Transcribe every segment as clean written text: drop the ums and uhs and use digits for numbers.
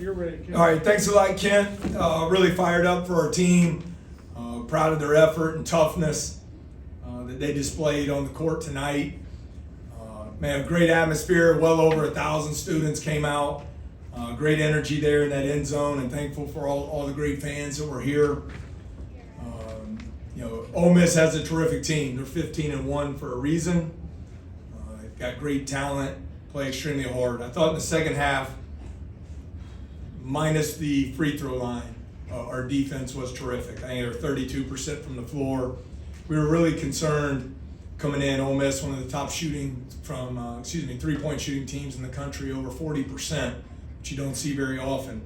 You're ready, Ken. All right, thanks a lot, Kent. Really fired up for our team. Proud of their effort and toughness that they displayed on the court tonight. Man, great atmosphere. Well over 1,000 students came out. Great energy there in that end zone, and thankful for all the great fans that were here. Ole Miss has a terrific team. They're 15-1 for a reason. They've got great talent, play extremely hard. I thought in the second half, minus the free throw line, our defense was terrific. I think they were 32% from the floor. We were really concerned coming in. Ole Miss, one of the top three-point shooting teams in the country, over 40%, which you don't see very often.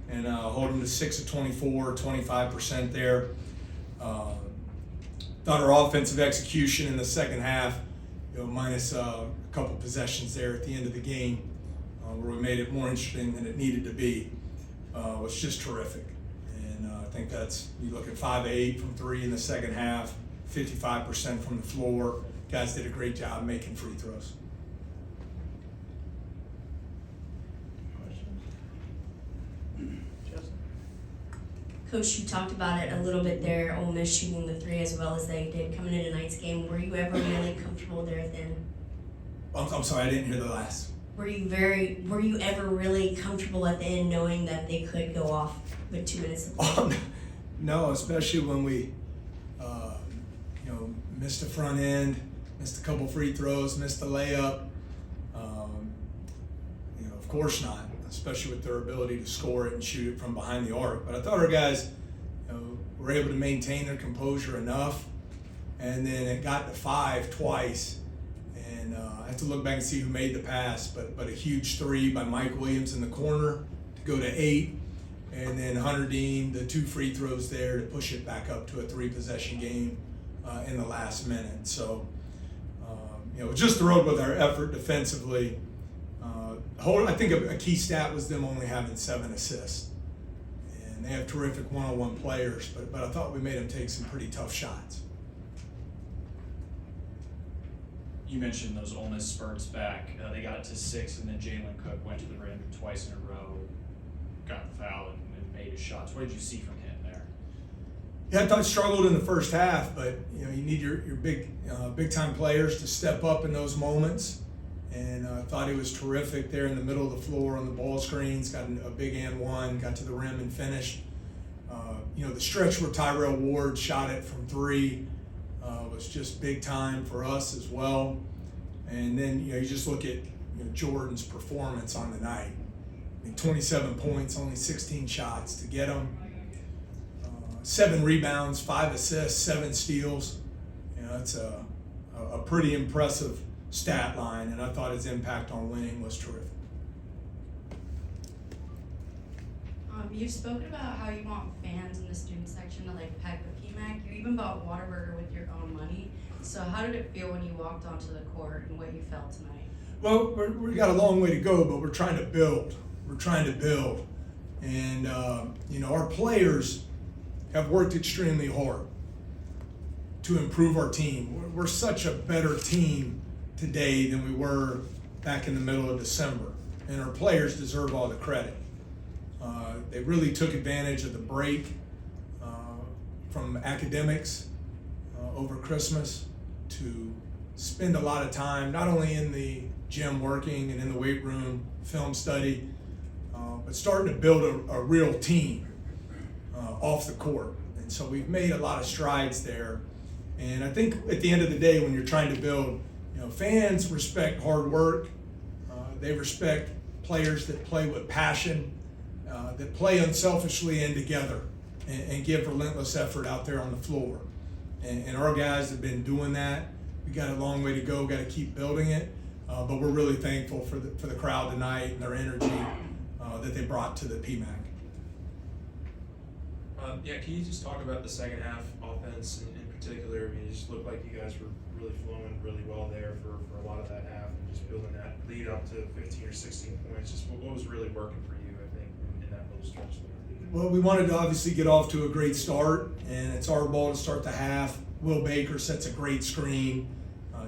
And hold them to 6 of 24, 25% there. Thought our offensive execution in the second half, minus a couple possessions there at the end of the game, where we made it more interesting than it needed to be, was just terrific. And I think you look at 5 of 8 from 3 in the second half, 55% from the floor. Guys did a great job making free throws. Coach, you talked about it a little bit there, Ole Miss shooting the three as well as they did coming into tonight's game. Were you ever really comfortable there at the end? I'm sorry, I didn't hear the last. Were you ever really comfortable at the end knowing that they could go off with 2 minutes to play? No, especially when we missed the front end, missed a couple free throws, missed the layup. Of course not, especially with their ability to score it and shoot it from behind the arc. But I thought our guys were able to maintain their composure enough, and then it got to 5 twice. And I have to look back and see who made the pass, but a huge 3 by Mike Williams in the corner to go to 8. And then Hunter Dean, the 2 free throws there to push it back up to a 3-possession game in the last minute. So, just thrilled with our effort defensively. I think a key stat was them only having 7 assists. And they have terrific one-on-one players, but I thought we made them take some pretty tough shots. You mentioned those Ole Miss spurts back. They got it to 6, and then Jalen Cook went to the rim twice in a row, got the foul, and made his shots. What did you see from him there? Yeah, I thought he struggled in the first half, but you need your big time players to step up in those moments. And I thought he was terrific there in the middle of the floor on the ball screens. Got a big and one, got to the rim and finished. The stretch where Tyrell Ward shot it from 3 was just big time for us as well. And then you just look at Jordan's performance on the night. 27 points, only 16 shots to get him. 7 rebounds, 5 assists, 7 steals. It's a pretty impressive stat line, and I thought his impact on winning was terrific. You've spoken about how you want fans in the student section to pack the PMAC. You even bought Whataburger with your own money. So how did it feel when you walked onto the court and what you felt tonight? Well, we got a long way to go, but we're trying to build. And our players have worked extremely hard to improve our team. We're such a better team today than we were back in the middle of December, and our players deserve all the credit. They really took advantage of the break from academics over Christmas to spend a lot of time not only in the gym working and in the weight room, film study, but starting to build a real team off the court. And so we've made a lot of strides there. And I think at the end of the day, when you're trying to build, fans respect hard work. They respect players that play with passion, that play unselfishly and together, and give relentless effort out there on the floor. And our guys have been doing that. We got a long way to go. Got to keep building it. But we're really thankful for the crowd tonight and their energy that they brought to the PMAC. Can you just talk about the second half offense in particular? I mean, it just looked like you guys were really flowing really well there for a lot of that half, and just building that lead up to 15 or 16 points. Just what was really working for you, I think, in that little stretch there? Well, we wanted to obviously get off to a great start, and it's our ball to start the half. Will Baker sets a great screen.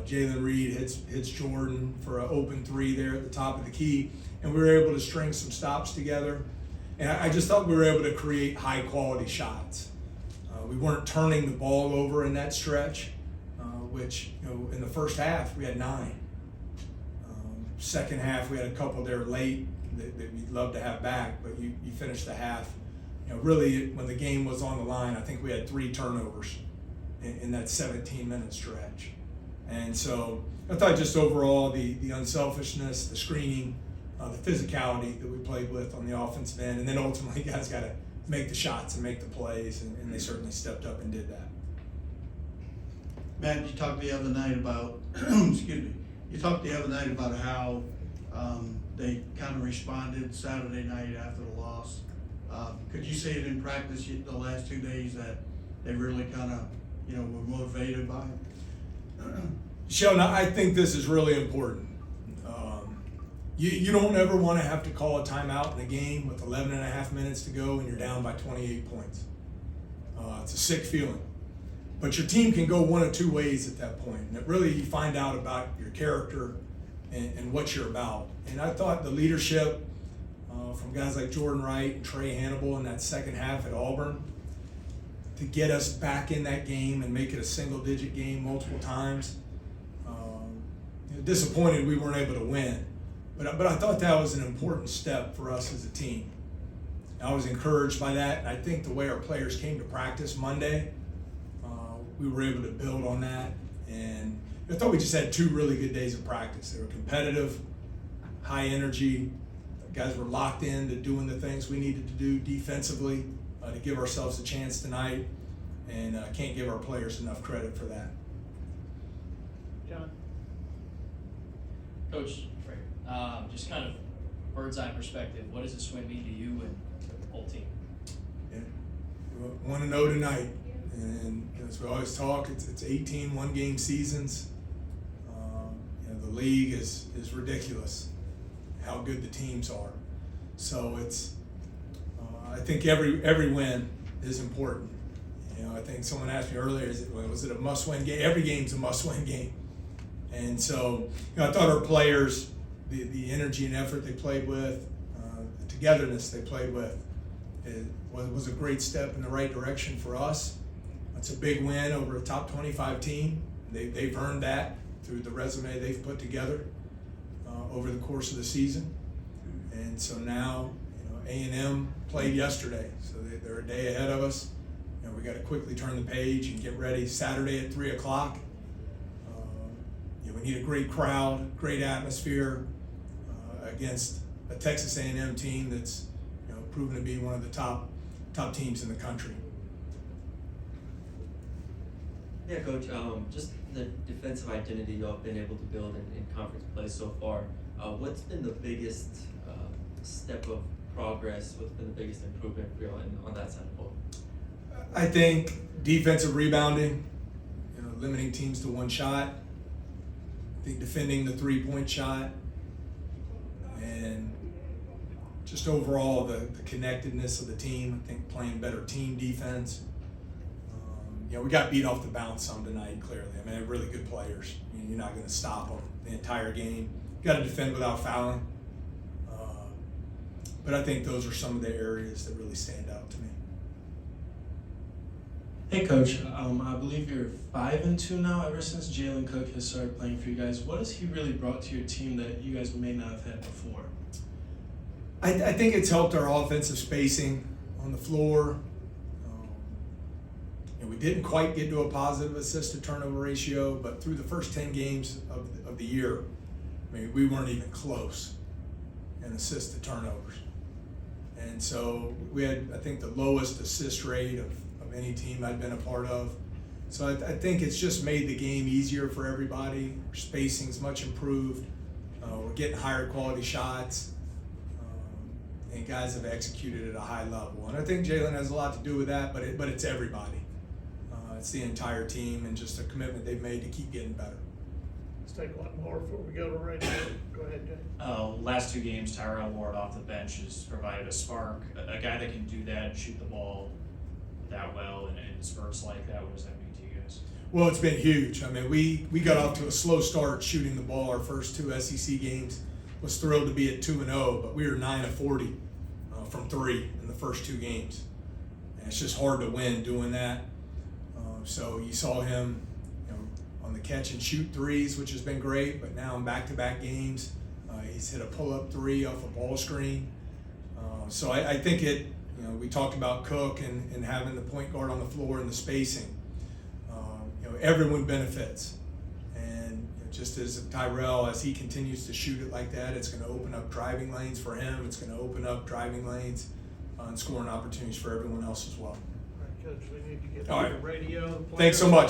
Jalen Reed hits Jordan for an open 3 there at the top of the key, and we were able to string some stops together. And I just thought we were able to create high-quality shots. We weren't turning the ball over in that stretch, which, in the first half, we had 9. Second half, we had a couple there late that we'd love to have back, but you finished the half. Really, when the game was on the line, I think we had 3 turnovers in that 17-minute stretch. And so I thought just overall the unselfishness, the screening, the physicality that we played with on the offensive end, and then ultimately guys got to make the shots and make the plays, and they certainly stepped up and did that. Matt, you talked the other night about, excuse me, you talked the other night about how they kind of responded Saturday night after the loss. Could you say it in practice the last 2 days that they really kind of, were motivated by it? Sheldon, I think this is really important. You don't ever want to have to call a timeout in a game with 11 and a half minutes to go and you're down by 28 points. It's a sick feeling. But your team can go one of 2 ways at that point. And it really, you find out about your character and what you're about. And I thought the leadership from guys like Jordan Wright and Trey Hannibal in that second half at Auburn to get us back in that game and make it a single-digit game multiple times. Disappointed we weren't able to win. But I thought that was an important step for us as a team. I was encouraged by that, and I think the way our players came to practice Monday, we were able to build on that. And I thought we just had 2 really good days of practice. They were competitive, high energy. The guys were locked in to doing the things we needed to do defensively to give ourselves a chance tonight, and I can't give our players enough credit for that. John? Coach, just kind of bird's eye perspective, what does this win mean to you and the whole team? Yeah. We want to know tonight, and as we always talk, it's 18 one-game seasons. The league is ridiculous, how good the teams are. So it's, I think every win is important. I think someone asked me earlier, was it a must-win game? Every game's a must-win game. And so, I thought our players, the energy and effort they played with, the togetherness they played with, it was a great step in the right direction for us. It's a big win over a top 25 team. They've earned that through the resume they've put together over the course of the season. And so now, A&M played yesterday, so they're a day ahead of us. We got to quickly turn the page and get ready Saturday at 3 o'clock. We need a great crowd, great atmosphere against a Texas A&M team that's proven to be one of the top teams in the country. Yeah, Coach, just the defensive identity y'all have been able to build in conference play so far. What's been the biggest step of progress? What's been the biggest improvement for y'all on that side of the ball? I think defensive rebounding, limiting teams to 1 shot. I think defending the 3-point shot, and just overall the connectedness of the team. I think playing better team defense. We got beat off the bounce some tonight, clearly. I mean, they're really good players. You're not going to stop them the entire game. You got to defend without fouling. But I think those are some of the areas that really stand out to me. Hey, Coach. I believe you're 5-2 now. Ever since Jalen Cook has started playing for you guys, what has he really brought to your team that you guys may not have had before? I think it's helped our offensive spacing on the floor. We didn't quite get to a positive assist to turnover ratio, but through the first 10 games of the year, we weren't even close in assist to turnovers. And so we had, I think, the lowest assist rate of any team I'd been a part of. So I think it's just made the game easier for everybody. Our spacing's much improved. We're getting higher quality shots. And guys have executed at a high level. And I think Jalen has a lot to do with that, but it's everybody. It's the entire team and just a commitment they've made to keep getting better. Let's take one more before we go to radio. Go ahead, Jay. Last 2 games, Tyrell Ward off the bench has provided a spark. A guy that can do that and shoot the ball that well and in spurts like that, what does that mean to you guys? Well, it's been huge. I mean, we got off to a slow start shooting the ball. Our first 2 SEC games. Was thrilled to be at 2-0, but we were 9 of 40 from 3 in the first 2 games. And it's just hard to win doing that. So you saw him, on the catch and shoot threes, which has been great, but now in back-to-back games, he's hit a pull-up 3 off a ball screen. So I think we talked about Cook and having the point guard on the floor and the spacing. Everyone benefits. And just as Tyrell, as he continues to shoot it like that, it's going to open up driving lanes for him. It's going to open up driving lanes and scoring opportunities for everyone else as well. All right, Coach, we need to get All on the right. radio. Thanks so much.